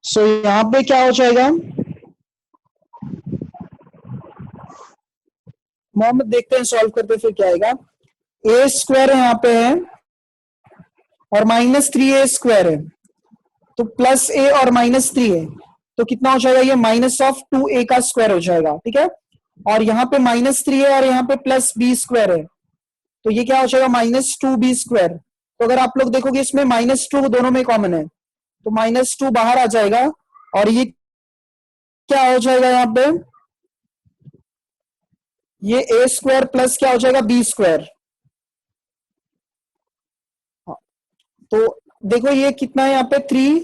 सो यहाँ पे क्या हो जाएगा, मोहम्मद देखते हैं सॉल्व करते फिर क्या आएगा। ए स्क्वायर यहाँ पे है और -3a² है, तो +a और -3a, तो कितना हो जाएगा ये -2a का स्क्वायर हो जाएगा, ठीक है। और यहाँ पे -3a और यहाँ पे +b² है, तो ये क्या हो जाएगा -2b²। तो अगर आप लोग देखोगे इसमें -2 दोनों में कॉमन है, तो -2 बाहर आ जाएगा और ये क्या हो जाएगा यहाँ पे, ये a² प्लस क्या हो जाएगा b²। तो देखो ये कितना है यहाँ पे 3,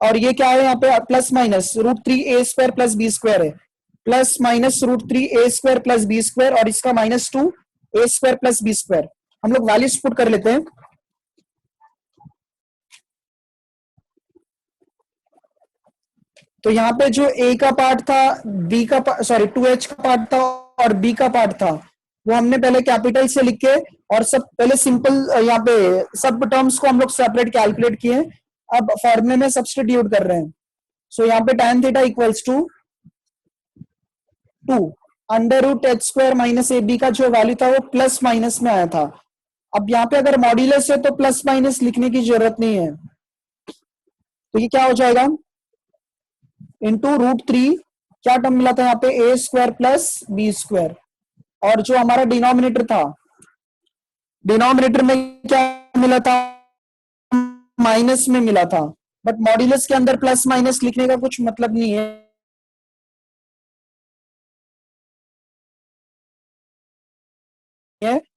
और ये क्या है यहाँ पे plus minus √3a² plus b² है, plus minus √3a² plus b², और इसका -2a² प्लस b²। हम लोग वैल्यूज पुट कर लेते हैं। तो यहाँ पे जो a का पार्ट था, b का 2h का पार्ट था और b का पार्ट था, वो हमने पहले कैपिटल से लिख के और सब पहले सिंपल यहाँ पे सब टर्म्स को हम लोग सेपरेट कैलकुलेट किए, अब फॉर्मूले में सब्स्टिट्यूट कर रहे हैं। सो यहाँ पे tan theta equals to 2 √h² minus ab का जो वैल्यू था वो प्लस माइनस में आया था। अब यहाँ पे अगर मॉड्यूलस है तो प्लस माइनस लिखने की जरूरत नहीं है, तो ये क्या हो जाएगा इंटू √3, क्या टर्म मिला था यहाँ पे a² प्लस b², और जो हमारा डिनोमिनेटर था, डिनोमिनेटर में क्या मिला था माइनस में मिला था, बट मॉड्यूलस के अंदर प्लस माइनस लिखने का कुछ मतलब नहीं है,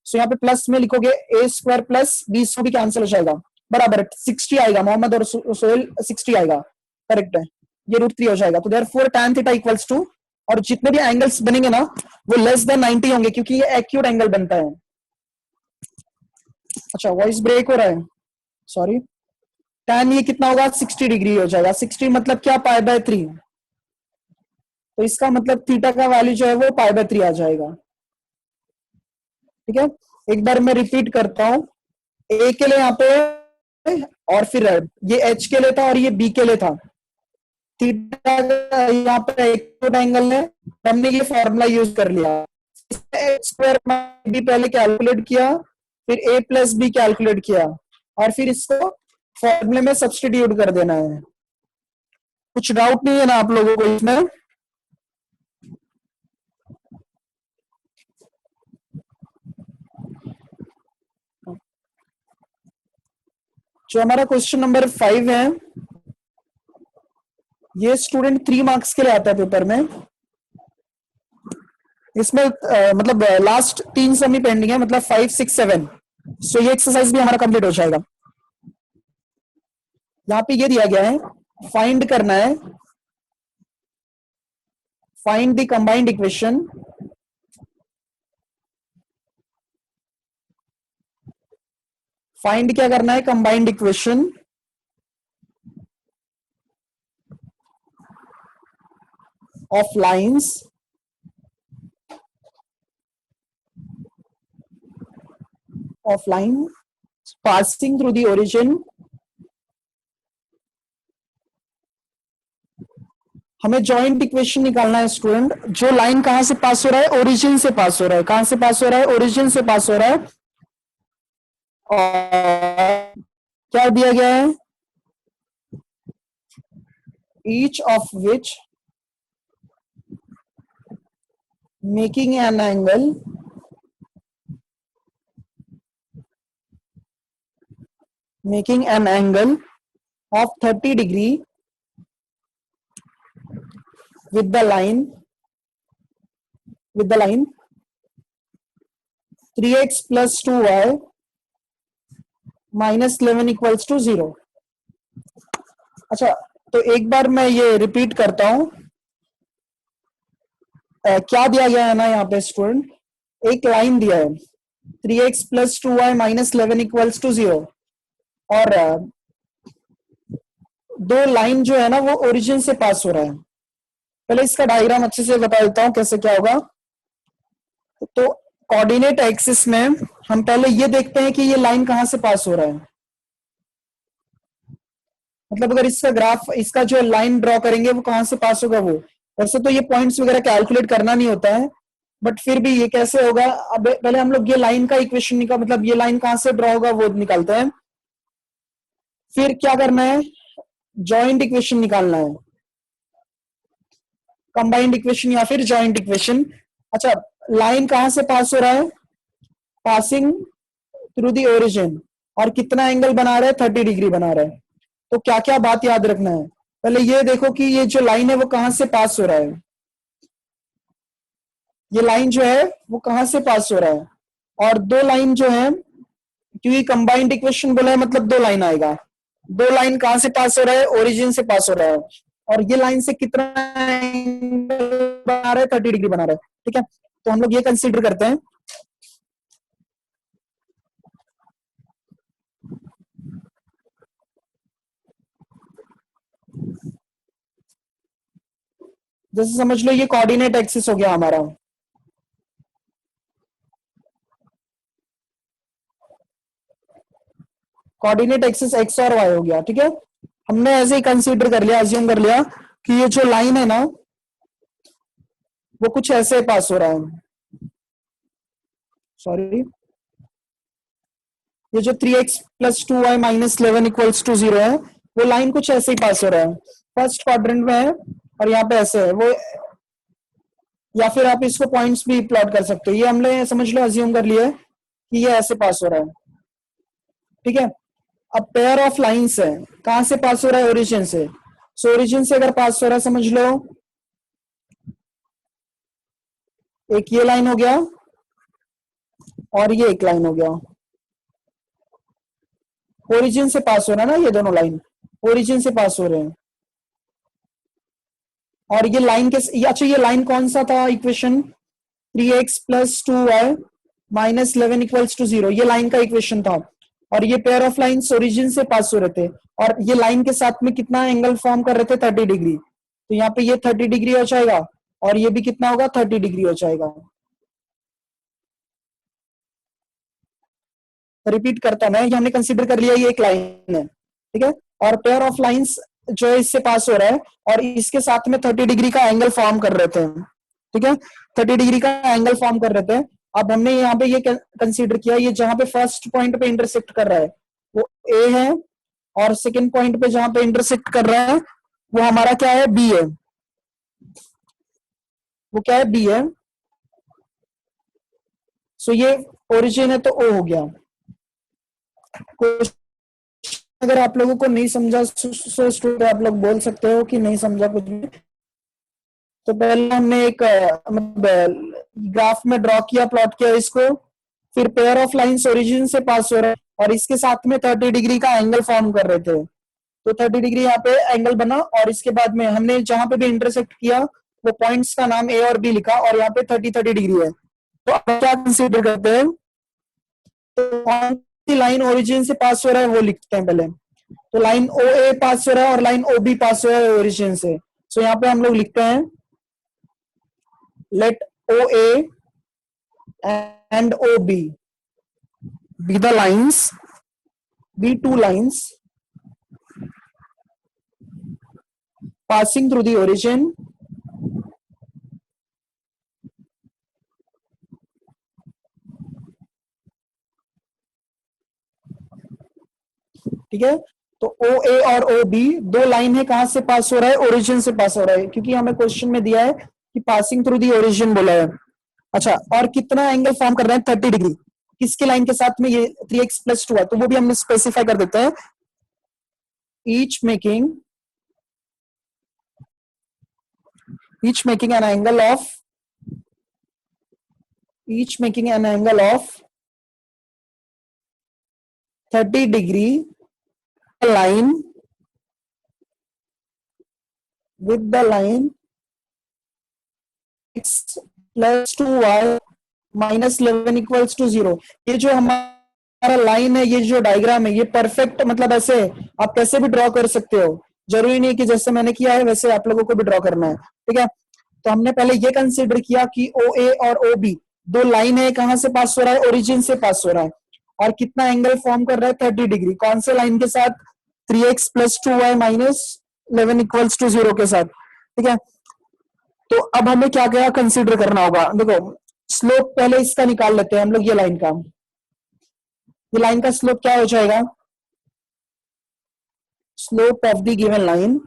सो यहाँ पे प्लस में लिखोगे a² प्लस b² भी कैंसिल हो जाएगा, बराबर 60 आएगा, मोहम्मद और सोहेल 60 आएगा, करेक्ट है, ये √3 हो जाएगा। तो therefore tan theta equals to, और जितने भी एंगल्स बनेंगे ना वो लेस देन 90 होंगे क्योंकि ये एक्यूट एंगल बनता है। अच्छा वॉइस ब्रेक हो रहा है, सॉरी। tan ये कितना होगा 60 डिग्री हो जाएगा, 60 मतलब क्या π/3, तो इसका मतलब थीटा का वैल्यू जो है वो π/3 आ जाएगा, ठीक है। एक बार मैं रिपीट करता हूं, ए के लिए यहाँ पे और फिर ये एच के लिए था और ये बी के लिए था, थीटा यहाँ पे एक्यूट एंगल है, हमने ये फॉर्मूला यूज कर लिया, h² भी पहले कैलकुलेट किया, फिर a प्लस बी कैलकुलेट किया, और फिर इसको फॉर्मूले में सब्स्टिट्यूट कर देना है। कुछ डाउट नहीं है ना आप लोगों को इसमें? जो हमारा क्वेश्चन नंबर 5 है, ये स्टूडेंट 3 मार्क्स के लिए आता है पेपर में। इसमें मतलब लास्ट 3 सम ही पेंडिंग है, मतलब 5, 6, 7। सो ये एक्सरसाइज भी हमारा कंप्लीट हो जाएगा। यहाँ पे ये दिया गया है, फाइंड करना है, find the combined equation find क्या करना है combined equation of lines passing through the origin. हमें जॉइंट इक्वेशन निकालना है स्टूडेंट, जो लाइन कहां से पास हो रहा है, ओरिजिन से पास हो रहा है, कहां से पास हो रहा है, ओरिजिन से पास हो रहा है, और क्या दिया गया है, each of which making an angle of 30 degree with the line 3x plus 2y minus 11 equals to 0। अच्छा तो एक बार मैं ये रिपीट करता हूं, क्या दिया गया है ना यहाँ पे स्टूडेंट, एक लाइन दिया है 3x plus 2y minus 11 equals to 0, और दो लाइन जो है ना वो ओरिजिन से पास हो रहा है। पहले इसका डायग्राम अच्छे से बता देता हूं कैसे क्या होगा। तो कोऑर्डिनेट एक्सिस में हम पहले ये देखते हैं कि ये लाइन कहां से पास हो रहा है। मतलब अगर इसका ग्राफ, इसका जो लाइन ड्रॉ करेंगे वो कहाँ से पास होगा, वो वैसे तो ये पॉइंट्स वगैरह कैलकुलेट करना नहीं होता है, बट फिर भी ये कैसे होगा। अब पहले हम लोग ये लाइन का इक्वेशन निकाल, मतलब ये लाइन कहाँ से ड्रॉ होगा वो निकालते हैं। फिर क्या करना है, जॉइंट इक्वेशन निकालना है, कंबाइंड इक्वेशन या फिर जॉइंट इक्वेशन। अच्छा, लाइन कहां से पास हो रहा है, पासिंग थ्रू दी ओरिजिन, और कितना एंगल बना रहा है, 30 डिग्री बना रहा है। तो क्या क्या बात याद रखना है, पहले ये देखो कि ये जो लाइन है वो कहां से पास हो रहा है, ये लाइन जो है वो कहां से पास हो रहा है, और दो लाइन जो है, क्योंकि कंबाइंड इक्वेशन बोला है मतलब दो लाइन आएगा, दो लाइन कहां से पास हो रहा है, ओरिजिन से पास हो रहा है, और ये लाइन से कितना एंगल बना रहा है, 30 डिग्री बना रहा है। ठीक है, तो हम लोग ये कंसीडर करते हैं। जैसे समझ लो ये कोऑर्डिनेट एक्सिस हो गया हमारा, कोऑर्डिनेट एक्सिस एक्स और वाई हो गया। ठीक है, हमने ऐसे ही कंसीडर कर लिया, अज्यूम कर लिया कि ये जो लाइन है ना वो कुछ ऐसे पास हो रहा है, सॉरी, ये जो 3x + 2y - 11 = 0 है, वो लाइन कुछ ऐसे ही पास हो रहा है, फर्स्ट क्वाड्रेंट में है और यहाँ पे ऐसे है वो, या फिर आप इसको पॉइंट्स भी प्लॉट कर सकते हो। ये हमने समझ लो अज्यूम कर लिया है कि ये ऐसे पास हो रहा है। ठीक है, अब पेयर ऑफ लाइंस है, कहां से पास हो रहा है, ओरिजिन से। सो ओरिजिन से अगर पास हो रहा है, समझ लो एक ये लाइन हो गया और ये एक लाइन हो गया, ओरिजिन से पास हो रहा है ना, ये दोनों लाइन ओरिजिन से पास हो रहे हैं। और ये लाइन के, अच्छा ये लाइन कौन सा था इक्वेशन, 3x + 2y - 11 = 0, ये लाइन का इक्वेशन था। और ये पेयर ऑफ लाइंस ओरिजिन से पास हो रहे थे, और ये लाइन के साथ में कितना एंगल फॉर्म कर रहे थे, 30 डिग्री। तो यहाँ पे ये 30 डिग्री हो जाएगा और ये भी कितना होगा, 30 डिग्री हो जाएगा। रिपीट करता मैं, ये हमने कंसीडर कर लिया ये एक लाइन है। ठीक है, और पेयर ऑफ लाइंस जो है इससे पास हो रहा है और इसके साथ में 30 डिग्री का एंगल फॉर्म कर रहे थे। ठीक है, 30 डिग्री का एंगल फॉर्म कर रहे थे। अब हमने यहाँ पे ये कंसीडर किया, ये जहां पे फर्स्ट पॉइंट पे इंटरसेक्ट कर रहा है वो ए है, और सेकेंड पॉइंट पे जहां पे इंटरसेक्ट कर रहा है वो हमारा क्या है, बी है। वो क्या है, बी है। सो ये ओरिजिन है तो ओ हो गया। अगर आप लोगों को नहीं समझा तो आप लोग बोल सकते हो कि नहीं समझा कुछ भी। तो पहले हमने एक ग्राफ में ड्रॉ किया, प्लॉट किया इसको, फिर पेयर ऑफ लाइंस ओरिजिन से पास हो रहे हैं और इसके साथ में 30 डिग्री का एंगल फॉर्म कर रहे थे। तो 30 डिग्री यहाँ पे एंगल बना, और इसके बाद में हमने जहां पे भी इंटरसेक्ट किया वो पॉइंट्स का नाम ए और बी लिखा, और यहाँ पे 30 डिग्री है। तो अब क्या कंसीडर करते हैं, तो कौन सी लाइन ओरिजिन से पास हो रहा है वो लिखते हैं पहले। तो लाइन ओ ए पास हो रहा है और लाइन ओ बी पास हो रहा है ओरिजिन से। सो यहाँ पे हम लोग लिखते हैं, let O A and O B be the lines, be two lines passing through the origin ठीक है, तो ओ ए और ओ बी दो लाइन है, कहां से पास हो रहा है, ओरिजिन से पास हो रहा है, क्योंकि हमें क्वेश्चन में दिया है कि पासिंग थ्रू दी ओरिजिन बोला है। अच्छा, और कितना एंगल फॉर्म कर रहे हैं, 30 डिग्री, किसके लाइन के साथ में, ये 3x + 2 है, तो वो भी हमने स्पेसिफाई कर देते हैं, each making an angle of 30 degree line with the line x + 2y - 11 = 0। ये जो हमारा लाइन है, ये जो डायग्राम है, ये परफेक्ट, मतलब ऐसे आप कैसे भी ड्रॉ कर सकते हो, जरूरी नहीं कि जैसे मैंने किया है वैसे आप लोगों को भी ड्रॉ करना है। ठीक है, तो हमने पहले ये कंसीडर किया कि ओ ए और ओ बी दो लाइन है, कहां से पास हो रहा है, ओरिजिन से पास हो रहा है, और कितना एंगल फॉर्म कर रहा है, 30 डिग्री, कौन से लाइन के साथ, 3x plus 2y minus 11 equals to 0 के साथ, ठीक है। तो अब हमें क्या क्या कंसीडर करना होगा, देखो स्लोप पहले इसका निकाल लेते हैं हम लोग, ये लाइन का स्लोप क्या हो जाएगा, slope of the given line,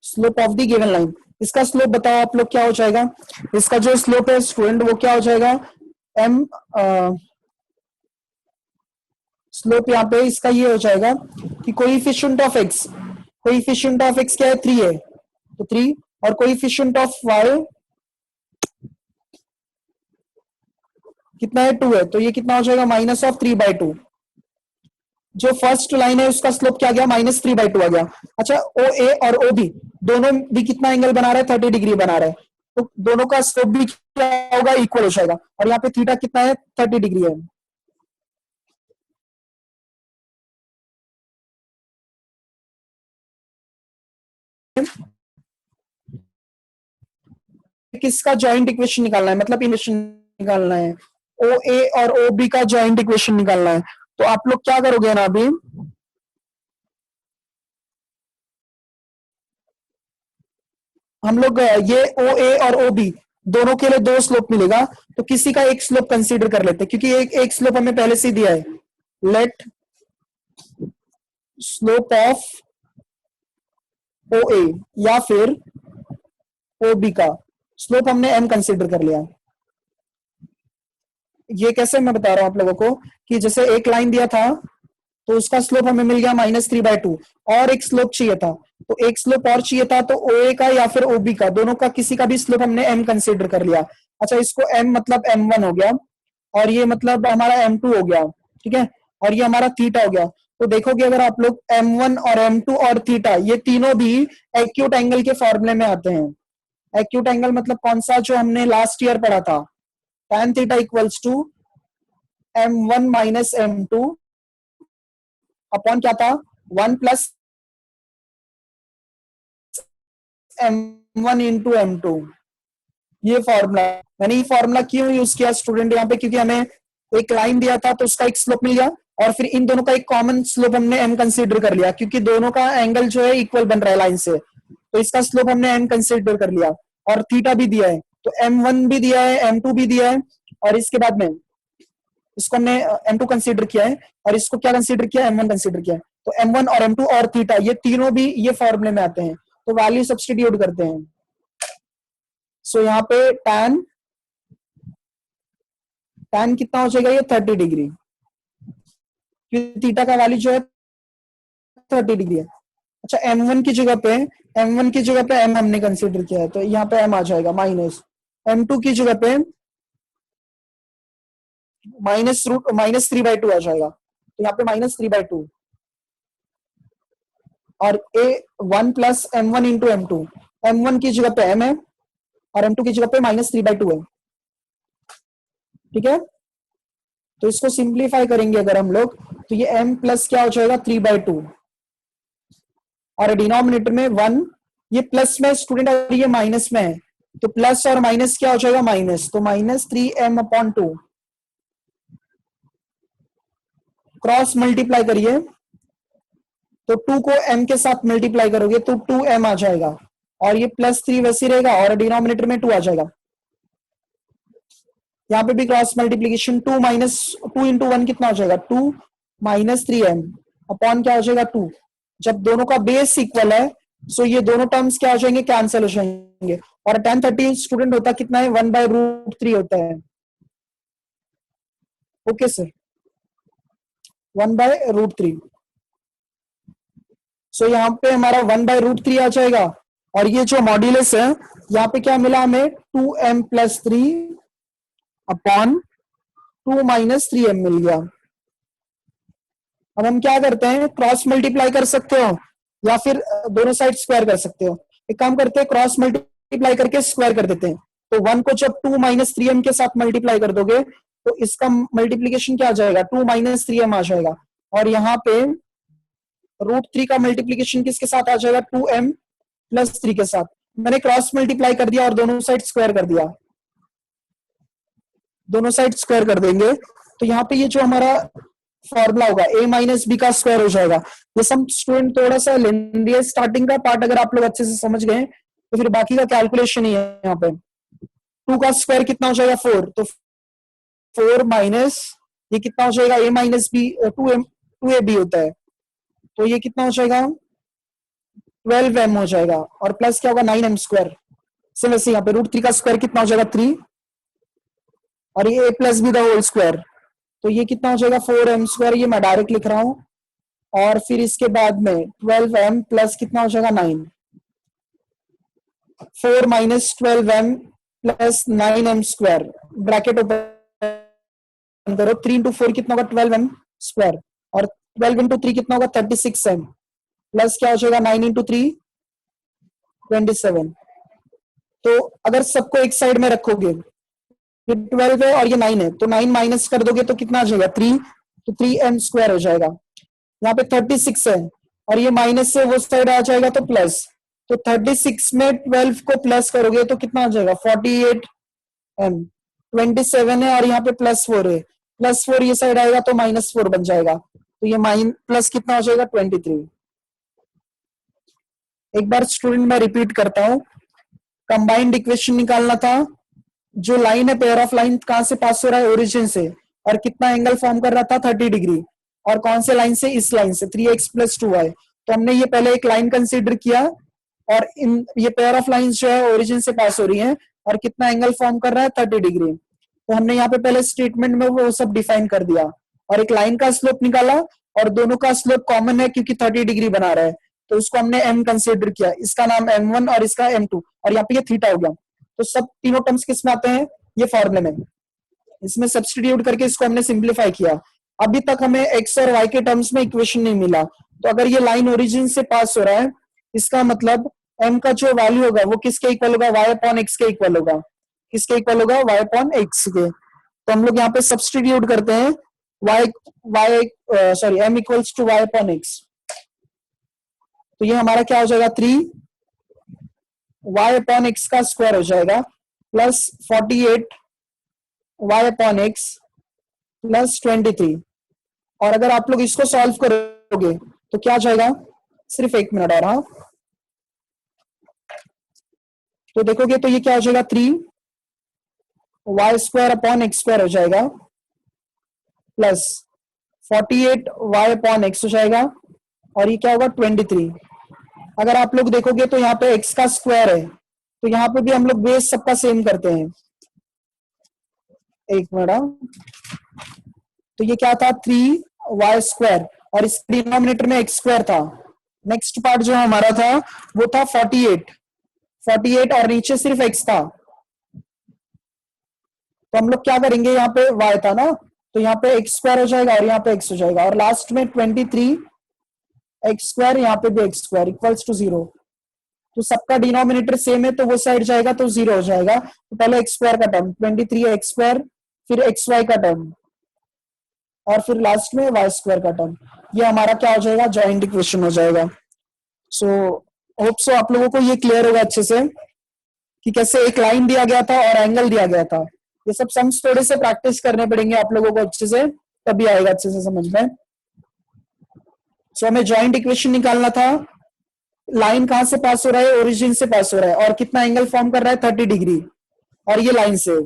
slope of the given line, इसका स्लोप बताओ आप लोग क्या हो जाएगा। इसका जो स्लोप है स्टूडेंट वो क्या हो जाएगा, एम स्लोप यहाँ पे इसका ये हो जाएगा कि coefficient of x, coefficient of x क्या है 3 है, तो 3, और कोएफिशिएंट ऑफ वाई कितना है 2 है, तो ये कितना हो जाएगा माइनस ऑफ 3/2। जो फर्स्ट लाइन है उसका स्लोप क्या गया, -3/2 आ गया। अच्छा ओ ए और ओ बी दोनों भी कितना एंगल बना रहा है, 30 डिग्री बना रहा है, तो दोनों का स्लोप भी क्या होगा, इक्वल हो जाएगा। और यहाँ पे थीटा कितना है, 30 डिग्री है। किसका जॉइंट इक्वेशन निकालना है, मतलब इक्वेशन निकालना है, ओ ए और ओ बी का जॉइंट इक्वेशन निकालना है। तो आप लोग क्या करोगे ना, अभी हम लोग ये ओ ए और ओ बी दोनों के लिए 2 स्लोप मिलेगा, तो किसी का एक स्लोप कंसीडर कर लेते हैं, क्योंकि एक स्लोप हमें पहले से दिया है। लेट स्लोप ऑफ ओ ए या फिर ओ बी का स्लोप हमने m कंसीडर कर लिया। ये कैसे मैं बता रहा हूं आप लोगों को, कि जैसे एक लाइन दिया था तो उसका स्लोप हमें मिल गया -3/2, और एक स्लोप चाहिए था, तो एक स्लोप और चाहिए था, तो ओ ए का या फिर ओ बी का, दोनों का किसी का भी स्लोप हमने m कंसीडर कर लिया। अच्छा इसको m मतलब m1 हो गया, और ये मतलब हमारा m2 हो गया, ठीक है, और ये हमारा थीटा हो गया। तो देखोगे अगर आप लोग m1 और m2 और थीटा ये तीनों भी एक्यूट एंगल के फॉर्मूले में आते हैं। एक्यूट एंगल मतलब कौन सा, जो हमने लास्ट ईयर पढ़ा था, tan theta equals to m1 minus m2 upon क्या था, 1 प्लस m1 इंटू m2। ये फॉर्मूला, मैंने ये फॉर्मूला क्यों यूज किया स्टूडेंट यहाँ पे, क्योंकि हमें एक लाइन दिया था तो उसका एक स्लोप मिल गया, और फिर इन दोनों का एक कॉमन स्लोप हमने m कंसीडर कर लिया, क्योंकि दोनों का एंगल जो है इक्वल बन रहा है लाइन से, तो इसका स्लोप हमने m कंसीडर कर लिया, और थीटा भी दिया है, तो m1 भी दिया है, m2 भी दिया है, और इसके बाद में इसको हमने m2 कंसीडर किया है, और इसको क्या कंसीडर किया है, m1 कंसीडर किया है। तो m1 और m2 और थीटा ये तीनों भी ये फॉर्मूले में आते हैं, तो वैल्यू सब्स्टिट्यूट करते हैं। सो यहाँ पे tan कितना हो जाएगा, ये 30 डिग्री, क्योंकि थीटा का वैल्यू जो है 30 डिग्री है। अच्छा m1 की जगह पे m हमने कंसीडर किया है, तो यहाँ पे m आ जाएगा माइनस, m2 की जगह पे -3/2 आ जाएगा, तो यहाँ पे -3/2, और a 1 plus m1 into m2, m1 की जगह पे m है और m2 की जगह पे -3/2 है, ठीक है। तो इसको सिंप्लीफाई करेंगे अगर हम लोग, तो ये m प्लस क्या हो जाएगा 3/2, और डिनोमिनेटर में 1, ये प्लस में स्टूडेंट और ये माइनस में है, तो प्लस और माइनस क्या हो जाएगा माइनस, तो -3m/2, क्रॉस मल्टीप्लाई करिए, तो 2 को m के साथ मल्टीप्लाई करोगे तो 2m आ जाएगा, और ये +3 वैसे रहेगा, और डिनोमिनेटर में 2 आ जाएगा। यहाँ पे भी क्रॉस मल्टीप्लीकेशन, 2 इंटू 1 कितना हो जाएगा, 2 -3m अपॉन क्या हो जाएगा 2। जब दोनों का बेस इक्वल है, सो ये दोनों टर्म्स क्या हो जाएंगे, कैंसिल हो जाएंगे, और tan 30 स्टूडेंट होता कितना है, 1/√3 होता है। Okay sir, 1/√3। सो यहाँ पे हमारा 1/√3 आ जाएगा, और ये जो मॉड्यूलस है यहाँ पे क्या मिला हमें, 2m + 3 अपॉन 2 - 3m मिल गया। अब हम क्या करते हैं, क्रॉस मल्टीप्लाई कर सकते हो या फिर दोनों साइड स्क्वायर कर सकते हो। एक काम करते हैं, क्रॉस मल्टीप्लाई करके स्क्वायर कर देते हैं, तो 1 को जब 2 - 3m के साथ मल्टीप्लाई कर दोगे तो इसका मल्टीप्लीकेशन क्या आ जाएगा, 2 - 3m आ जाएगा, और यहाँ पे √3 का मल्टीप्लीकेशन किसके साथ आ जाएगा, 2m + 3 के साथ। मैंने क्रॉस मल्टीप्लाई कर दिया और दोनों साइड स्क्वायर कर दिया, दोनों साइड स्क्वायर कर देंगे, तो यहाँ पे ये जो हमारा फॉर्मूला होगा a माइनस बी का स्क्वायर हो जाएगा। ये सब स्टूडेंट थोड़ा सा लेंदी है, स्टार्टिंग का पार्ट अगर आप लोग अच्छे से समझ गए तो फिर बाकी का कैलकुलेशन ही है। यहाँ पे 2 का स्क्वायर कितना हो जाएगा 4, तो 4 माइनस ये कितना हो जाएगा a माइनस बी, 2ab होता है, तो ये कितना हो जाएगा 12m हो जाएगा, और प्लस क्या होगा 9m स्क्वायर। सेम वैसे यहाँ पे √3 का स्क्वायर कितना हो जाएगा 3, और ये a plus b the whole square, तो ये कितना हो जाएगा 4m स्क्वायर, ये मैं डायरेक्ट लिख रहा हूं। और फिर इसके बाद में 12m प्लस कितना हो जाएगा 9, 4 minus 12m plus 9m square, bracket open करो, 3 इंटू 4 कितना होगा 12m स्क्वायर, और 12 इंटू 3 कितना होगा 36m, प्लस क्या हो जाएगा 9 इंटू 3 27। तो अगर सबको एक साइड में रखोगे, ये 12 है और ये 9 है, तो 9 माइनस कर दोगे तो कितना आ जाएगा 3, तो 3m स्क्वायर हो जाएगा। यहाँ पे 36 है और ये माइनस से वो साइड आ जाएगा तो प्लस, तो 36 में 12 को प्लस करोगे तो कितना आ जाएगा 48m, 27 है और यहाँ पे +4 है, +4 ये साइड आएगा तो -4 बन जाएगा, तो ये प्लस कितना हो जाएगा 23। एक बार स्टूडेंट मैं रिपीट करता हूं, कंबाइंड इक्वेशन निकालना था, जो लाइन है पेयर ऑफ लाइन कहां से पास हो रहा है ओरिजिन से, और कितना एंगल फॉर्म कर रहा था 30 डिग्री, और कौन से लाइन से, इस लाइन से 3x + 2y। तो हमने ये पहले एक लाइन कंसीडर किया, और इन ये पेयर ऑफ लाइंस जो है ओरिजिन से पास हो रही है, और कितना एंगल फॉर्म कर रहा है 30 डिग्री। तो हमने यहाँ पे पहले स्टेटमेंट में वो सब डिफाइन कर दिया, और एक लाइन का स्लोप निकाला, और दोनों का स्लोप कॉमन है क्योंकि 30 डिग्री बना रहा है, तो उसको हमने m कंसीडर किया, इसका नाम m1 और इसका m2, और यहाँ पे ये थीटा हो गया। तो सब तीनों टर्म्स किस में आते हैं, ये फॉर्मूले में, इसमें सब्स्टिट्यूट करके इसको हमने सिंप्लीफाई किया। अभी तक हमें x और y के टर्म्स में इक्वेशन नहीं मिला, तो अगर ये लाइन ओरिजिन से पास हो रहा है, इसका मतलब m का जो वैल्यू होगा वो किसके इक्वल होगा, y/x के इक्वल होगा। किसके इक्वल होगा, y/x के। तो हम लोग यहाँ पे सब्स्टिट्यूट करते हैं m इक्वल्स टू y/x, तो ये हमारा क्या हो जाएगा 3 y/x का स्क्वायर हो जाएगा, प्लस 48 y/x प्लस 23। और अगर आप लोग इसको सॉल्व करोगे तो क्या आ जाएगा, सिर्फ 1 मिनट और, हाँ, तो देखोगे तो ये क्या हो जाएगा 3 y² / x² हो जाएगा, प्लस 48 y/x हो जाएगा, और ये क्या होगा 23। अगर आप लोग देखोगे तो यहाँ पे x का स्क्वायर है, तो यहाँ पे भी हम लोग बेस सबका सेम करते हैं। 1 मिनट, तो ये क्या था 3y², और इस डिनोमिनेटर में x² था। नेक्स्ट पार्ट जो हमारा था वो था 48 और नीचे सिर्फ x था, तो हम लोग क्या करेंगे, यहाँ पे y था ना, तो यहाँ पे x² हो जाएगा और यहाँ पे x हो जाएगा, और लास्ट में 23 x², यहाँ पे भी x² इक्वल्स टू 0। तो सबका डिनोमिनेटर सेम है तो वो साइड जाएगा तो 0 हो जाएगा। तो पहले x² का टर्म 23 x², फिर xy का टर्म, और फिर लास्ट में y² का टर्म, ये हमारा क्या हो जाएगा, जॉइंट इक्वेशन हो जाएगा। सो होप सो आप लोगों को ये क्लियर होगा अच्छे से कि कैसे एक लाइन दिया गया था और एंगल दिया गया था। ये सब सम्स थोड़े से प्रैक्टिस करने पड़ेंगे आप लोगों को अच्छे से, तभी आएगा अच्छे से समझ में। सो हमें जॉइंट इक्वेशन निकालना था, लाइन कहां से पास हो रहा है, ओरिजिन से पास हो रहा है, और कितना एंगल फॉर्म कर रहा है 30 डिग्री, और ये लाइन से,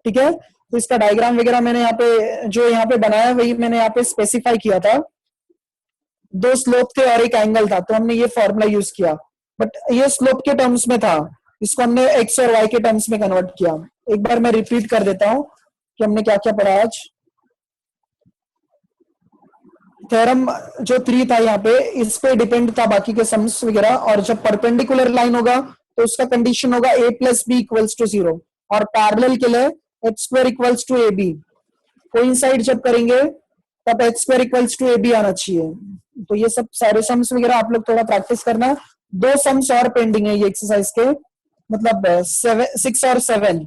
ठीक है। तो इसका डायग्राम वगैरह मैंने यहाँ पे जो यहाँ पे बनाया वही मैंने यहाँ पे स्पेसिफाई किया था। 2 स्लोप थे और एक एंगल था, तो हमने ये फॉर्मूला यूज किया, बट ये स्लोप के टर्म्स में था, इसको हमने x और y के टर्म्स में कन्वर्ट किया। एक बार मैं रिपीट कर देता हूं कि हमने क्या क्या पढ़ा आज। थ्योरम जो 3 था यहाँ पे, इस पे डिपेंड था बाकी के सम्स वगैरह, और जब परपेंडिकुलर लाइन होगा तो उसका कंडीशन होगा a + b = 0, और पैरेलल के लिए h² = ab। कोइंसाइड जब करेंगे तब h² = ab आना चाहिए। तो ये सब सारे सम्स वगैरह आप लोग थोड़ा प्रैक्टिस करना। 2 सम्स और पेंडिंग है ये एक्सरसाइज के, मतलब 6 और 7,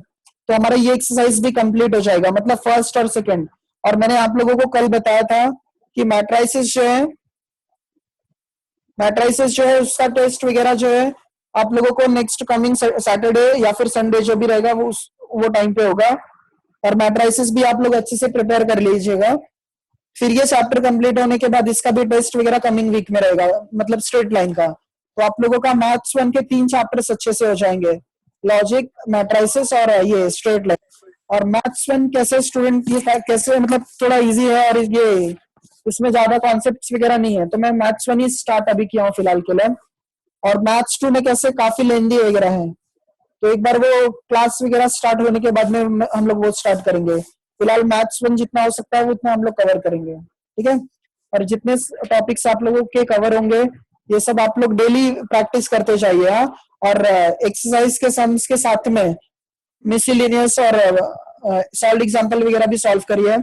तो हमारा ये एक्सरसाइज भी कंप्लीट हो जाएगा, मतलब फर्स्ट और सेकंड। और मैंने आप लोगों को कल बताया था कि मैट्राइसिस जो है उसका टेस्ट वगैरह जो है आप लोगों को नेक्स्ट कमिंग सैटरडे या फिर संडे जो भी रहेगा वो टाइम पे होगा, और मैट्राइसिस भी आप लोग अच्छे से प्रिपेयर कर लीजिएगा। फिर ये चैप्टर कंप्लीट होने के बाद इसका भी टेस्ट वगैरह कमिंग वीक में रहेगा, मतलब स्ट्रेट लाइन का। तो आप लोगों का मैथ्स 1 के 3 चैप्टर्स अच्छे से हो जाएंगे, लॉजिक, मैट्रिसेस और ये स्ट्रेट लाइन। और मैथ्स 1 कैसे स्टूडेंट, ये कैसे मतलब थोड़ा इजी है, और ये इसमें ज्यादा कॉन्सेप्ट्स वगैरह नहीं है, तो मैं मैथ्स 1 ही स्टार्ट अभी किया हूँ फिलहाल के लिए। और मैथ्स 2 में कैसे काफी लेंदी वगैरह है, तो एक बार वो क्लास वगैरह स्टार्ट होने के बाद में हम लोग वो स्टार्ट करेंगे। फिलहाल मैथ्स 1 जितना हो सकता है वो उतना हम लोग कवर करेंगे, ठीक है। और जितने टॉपिक्स आप लोगों के कवर होंगे ये सब आप लोग डेली प्रैक्टिस करते जाइए, हाँ। और एक्सरसाइज के सम्स के साथ में मिसलिनियस और सॉल्व एग्जांपल वगैरह भी सॉल्व करिए।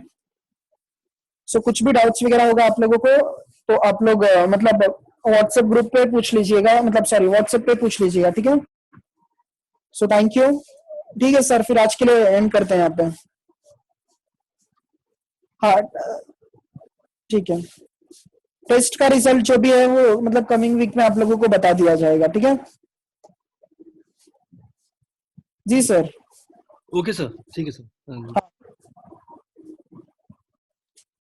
सो कुछ भी डाउट्स वगैरह होगा आप लोगों को तो आप लोग मतलब व्हाट्सएप ग्रुप पे पूछ लीजिएगा, मतलब सॉरी व्हाट्सएप पे पूछ लीजिएगा, ठीक है। So thank you. ठीक है सर, फिर आज के लिए एंड करते हैं यहाँ पे। हाँ ठीक है, टेस्ट का रिजल्ट जो भी है वो मतलब कमिंग वीक में आप लोगों को बता दिया जाएगा, ठीक है। जी सर। ओके सर, ठीक है सर। हाँ।